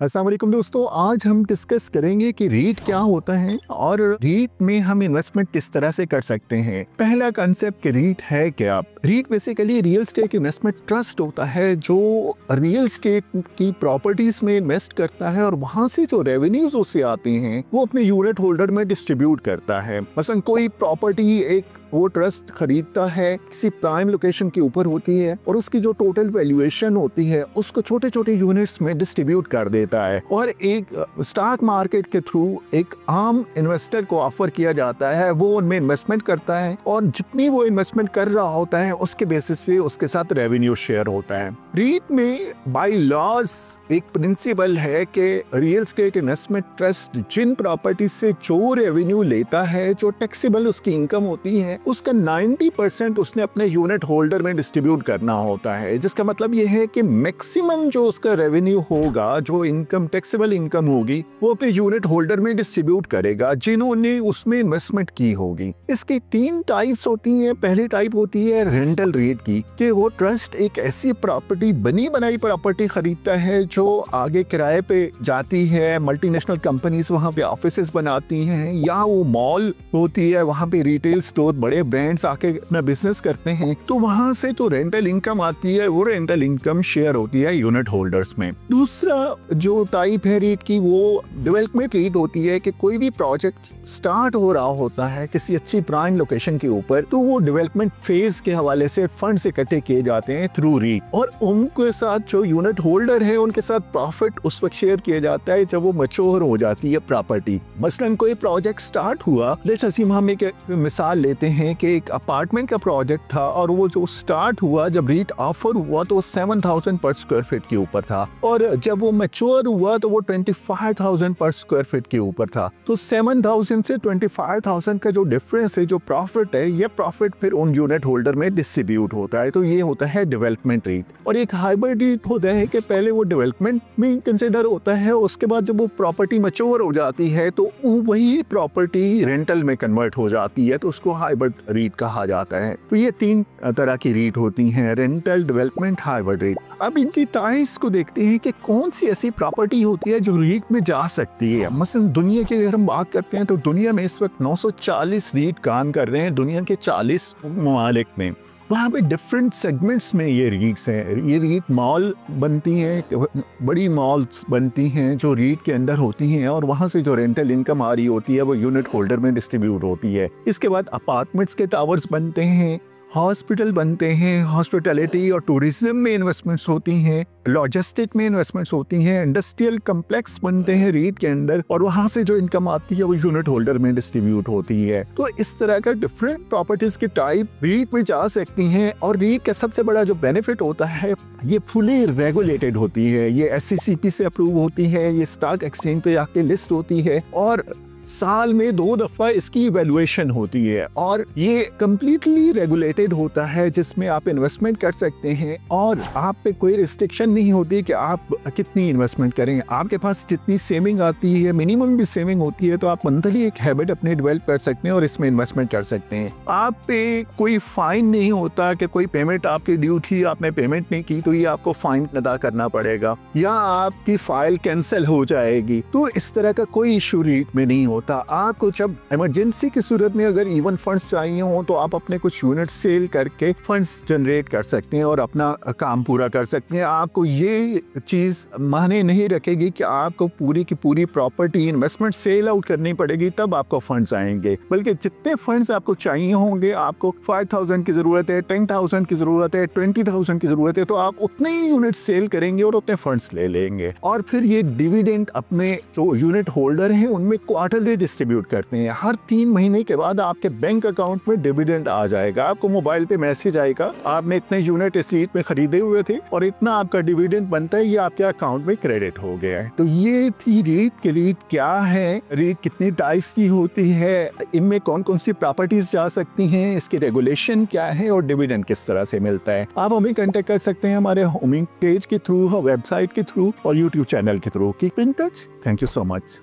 अस्सलाम वालेकुम दोस्तों, आज हम डिस्कस करेंगे कि रीट क्या होता है और रीट में हम इन्वेस्टमेंट किस तरह से कर सकते हैं। पहला कंसेप्ट कि रीट है क्या। REIT basically real estate investment trust होता है जो रियल स्टेट की प्रॉपर्टीज में इन्वेस्ट करता है और वहां से जो रेवेन्यूज उसे आते हैं वो अपने यूनिट होल्डर में डिस्ट्रीब्यूट करता है। मसलन कोई प्रॉपर्टी एक वो ट्रस्ट खरीदता है, किसी प्राइम लोकेशन के ऊपर होती है और उसकी जो टोटल वैल्यूएशन होती है उसको छोटे छोटे यूनिट्स में डिस्ट्रीब्यूट कर देता है और एक स्टॉक मार्केट के थ्रू एक आम इन्वेस्टर को ऑफर किया जाता है। वो उनमें इन्वेस्टमेंट करता है और जितनी वो इन्वेस्टमेंट कर रहा होता है उसके बेसिस पे उसके साथ रेवेन्यू शेयर होता है। रीट में बाय लॉज एक प्रिंसिपल है कि रियल स्टेट इन्वेस्टमेंट ट्रस्ट जिन प्रॉपर्टी से जो रेवेन्यू लेता है, जो टैक्सेबल उसकी इनकम होती है, उसका 90% उसने अपने यूनिट होल्डर में डिस्ट्रीब्यूट करना होता है। जिसका मतलब यह है कि मैक्सिमम जो उसका रेवेन्यू होगा, जो इनकम टैक्सेबल इनकम होगी, वो अपने यूनिट होल्डर में डिस्ट्रीब्यूट करेगा जिन्होंने उसमें इन्वेस्टमेंट की होगी। इसकी 3 टाइप्स होती हैं। पहली टाइप होती है रेंटल रेट की, कि वो ट्रस्ट एक ऐसी प्रॉपर्टी, बनी बनाई प्रॉपर्टी खरीदता है जो आगे किराए पे जाती है, मल्टीनेशनल कंपनीज वहाँ पे ऑफिसेज बनाती हैं, या वो मॉल होती है, वहाँ पे रिटेल स्टोर, बड़े ब्रांड्स आके अपना बिजनेस करते हैं, तो वहां से जो रेंटल इनकम आती है वो रेंटल इनकम शेयर होती है यूनिट होल्डर्स में। दूसरा जो टाइप है रीट की, वो डेवलपमेंट रीट होती है कि कोई भी प्रोजेक्ट स्टार्ट हो रहा होता है किसी अच्छी प्राइम लोकेशन के ऊपर, तो वो डेवलपमेंट फेज के हवाले से फंड्स इकट्ठे किए जाते हैं थ्रू रीट, और उनके साथ जो यूनिट होल्डर है उनके साथ प्रॉफिट उस वक्त शेयर किया जाता है जब वो मैच्योर हो जाती है प्रॉपर्टी। मसलन कोई प्रोजेक्ट स्टार्ट हुआ, लेट्स असीम हम एक मिसाल लेते हैं कि एक अपार्टमेंट का प्रोजेक्ट था और वो जो स्टार्ट हुआ, जब रीट ऑफर हुआ तो 7,000 पर स्क्वायर फीट के ऊपर था, और जब वो मैच्योर हुआ तो वो 25,000 पर स्क्वायर फीट के ऊपर था। तो 7,000 से 25,000 का जो डिफरेंस है, जो प्रॉफिट है, ये प्रॉफिट फिर उन यूनिट होल्डर में डिस्ट्रीब्यूट होता है। तो ये होता है डेवलपमेंट रेट। और एक हाइब्रिड रेट होता है कि पहले वो डेवलपमेंट में कंसिडर होता है, उसके बाद जब वो प्रॉपर्टी मैच्योर हो जाती है तो वही प्रॉपर्टी रेंटल में कन्वर्ट हो जाती है, तो उसको हाइब्रिड रीट कहा जाता है। तो ये 3 तरह की रीट होती हैं, रेंटल, डेवलपमेंट, हाइब्रिड रीट। अब इनकी टाइप्स को देखते हैं कि कौन सी ऐसी प्रॉपर्टी होती है जो रीट में जा सकती है। मसलन दुनिया की अगर हम बात करते हैं तो दुनिया में इस वक्त 940 रीट काम कर रहे हैं, दुनिया के 40 ममालिक में। वहाँ पे डिफरेंट सेगमेंट्स में ये रीट्स हैं। ये रीट मॉल बनती हैं, बड़ी मॉल्स बनती हैं जो रीट के अंदर होती हैं, और वहाँ से जो रेंटल इनकम आ रही होती है वो यूनिट होल्डर में डिस्ट्रीब्यूट होती है। इसके बाद अपार्टमेंट्स के टावर्स बनते हैं, हॉस्पिटल बनते हैं, हॉस्पिटैलिटी और टूरिज्म में इन्वेस्टमेंट्स होती हैं, लॉजिस्टिक में इन्वेस्टमेंट्स होती हैं, इंडस्ट्रियल कम्प्लेक्स बनते हैं रीट के अंदर, और वहां से जो इनकम आती है वो यूनिट होल्डर में डिस्ट्रीब्यूट होती है। तो इस तरह का डिफरेंट प्रॉपर्टीज की टाइप रीट में जा सकती हैं। और रीट का सबसे बड़ा जो बेनिफिट होता है, ये फुली रेगुलेटेड होती है, ये SCCP से अप्रूव होती है, ये स्टॉक एक्सचेंज पे आके लिस्ट होती है, और साल में 2 दफा इसकी इवैल्यूएशन होती है, और ये कम्प्लीटली रेगुलेटेड होता है जिसमें आप इन्वेस्टमेंट कर सकते हैं और आप पे कोई रिस्ट्रिक्शन नहीं होती कि आप कितनी इन्वेस्टमेंट करें। आपके पास जितनी सेविंग आती है, मिनिमम भी सेविंग होती है, तो आप मंथली एक हैबिट अपने डेवलप कर सकते हैं और इसमें इन्वेस्टमेंट कर सकते हैं। आप पे कोई फाइन नहीं होता कि कोई पेमेंट आपकी ड्यू थी, आपने पेमेंट नहीं की तो ये आपको फाइन अदा करना पड़ेगा, या आपकी फाइल कैंसिल हो जाएगी। तो इस तरह का कोई इशू रीट में नहीं होता। आपको जब इमरजेंसी की सूरत में अगर इवन फंड्स चाहिए हो तो आप अपने कुछ यूनिट सेल करके फंड्स जनरेट कर सकते हैं और अपना काम पूरा कर सकते हैं। आपको ये चीज़ मायने नहीं रखेगी कि आपको पूरी की पूरी प्रॉपर्टी इन्वेस्टमेंट सेल आउट करनी पड़ेगी तब आपको फंड्स आएंगे, बल्कि जितने फंड्स आपको चाहिए होंगे, आपको 5,000 की ज़रूरत है, 10,000 की ज़रूरत है, 20,000 की ज़रूरत है, तो आप उतने ही यूनिट सेल करेंगे और उतने फंड्स ले लेंगे। और फिर ये डिविडेंड अपने जो यूनिट होल्डर हैं उनमें क्वार्टरली डिस्ट्रीब्यूट करते हैं। हर 3 महीने के बाद आपके बैंक अकाउंट में डिविडेंड आ जाएगा, आपको मोबाइल पे मैसेज आएगा, आपने इतने यूनिट इस रीट में खरीदे हुए थे और इतना आपका डिविडेंड बनता है, ये आपके अकाउंट में क्रेडिट हो गया है। तो ये थी रीट के रीट क्या है, रीट कितनी टाइप्स की होती है, इनमें कौन कौन सी प्रॉपर्टीज जा सकती हैं, इसकी रेगुलेशन क्या है और डिविडेंड किस तरह से मिलता है। आप हमें कांटेक्ट कर सकते हैं हमारे होमिंग पेज के थ्रू, वेबसाइट के थ्रू और यूट्यूब चैनल के through. Keep in touch. Thank you so much.